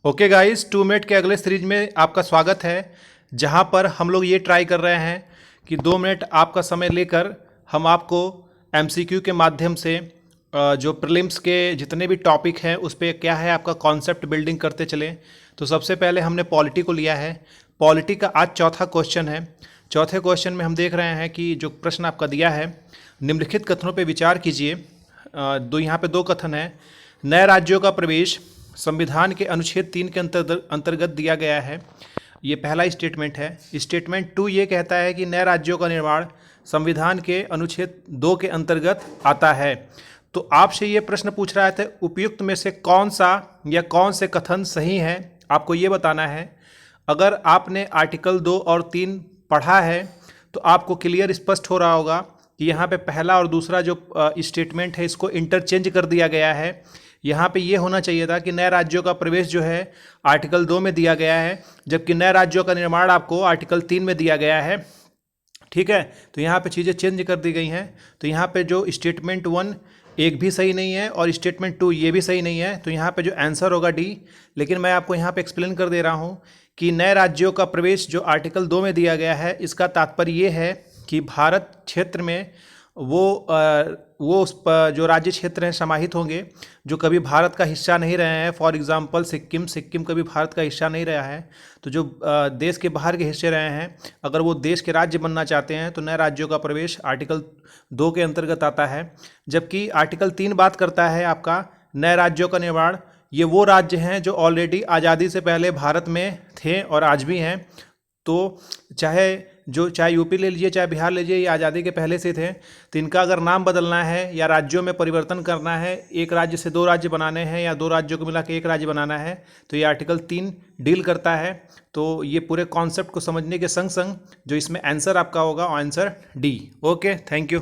Okay guys, 2 minute के अगले series में आपका स्वागत है। जहां पर हम लोग ये ट्राई कर रहे हैं कि 2 मिनट आपका समय लेकर हम आपको एमसीक्यू के माध्यम से जो प्रीलिम्स के जितने भी टॉपिक हैं उस पर क्या है आपका कॉन्सेप्ट बिल्डिंग करते चलें। तो सबसे पहले हमने पॉलिटी को लिया है। पॉलिटी का आज चौथा क्वेश्चन है। चौथे क्वेश्चन में हम देख रहे हैं कि जो प्रश्न आपका दिया है, निम्नलिखित कथनों पर विचार कीजिए। यहाँ पे 2 कथन है। नए राज्यों का प्रवेश संविधान के अनुच्छेद 3 के अंतर्गत दिया गया है। ये पहला स्टेटमेंट है। स्टेटमेंट 2 ये कहता है कि नए राज्यों का निर्माण संविधान के अनुच्छेद 2 के अंतर्गत आता है। तो आपसे ये प्रश्न पूछ रहा था, उपयुक्त में से कौन सा या कौन से कथन सही हैं, आपको ये बताना है। अगर आपने आर्टिकल 2 और 3 पढ़ा है तो आपको क्लियर स्पष्ट हो रहा होगा कि यहाँ पे पहला और दूसरा जो स्टेटमेंट है इसको इंटरचेंज कर दिया गया है। यहाँ पे ये होना चाहिए था कि नए राज्यों का प्रवेश जो है आर्टिकल 2 में दिया गया है, जबकि नए राज्यों का निर्माण आपको आर्टिकल 3 में दिया गया है। ठीक है, तो यहाँ पे चीज़ें चेंज कर दी गई हैं। तो यहाँ पे जो स्टेटमेंट 1 एक भी सही नहीं है और स्टेटमेंट 2 ये भी सही नहीं है। तो यहाँ पे जो आंसर होगा डी। लेकिन मैं आपको यहाँ पे एक्सप्लेन कर दे रहा हूँ कि नए राज्यों का प्रवेश जो आर्टिकल 2 में दिया गया है, इसका तात्पर्य ये है कि भारत क्षेत्र में वो जो राज्य क्षेत्र हैं समाहित होंगे जो कभी भारत का हिस्सा नहीं रहे हैं। फॉर एग्जांपल सिक्किम कभी भारत का हिस्सा नहीं रहा है। तो जो देश के बाहर के हिस्से रहे हैं, अगर वो देश के राज्य बनना चाहते हैं तो नए राज्यों का प्रवेश आर्टिकल 2 के अंतर्गत आता है। जबकि आर्टिकल 3 बात करता है आपका नए राज्यों का निर्माण। ये वो राज्य हैं जो ऑलरेडी आज़ादी से पहले भारत में थे और आज भी हैं। तो चाहे यूपी ले लीजिए, चाहे बिहार ले लीजिए, ये आज़ादी के पहले से थे। तो इनका अगर नाम बदलना है या राज्यों में परिवर्तन करना है, एक राज्य से 2 राज्य बनाने हैं या 2 राज्यों को मिला के एक राज्य बनाना है, तो ये आर्टिकल 3 डील करता है। तो ये पूरे कॉन्सेप्ट को समझने के संग संग जो इसमें आंसर आपका होगा, answer D. Okay, thank you.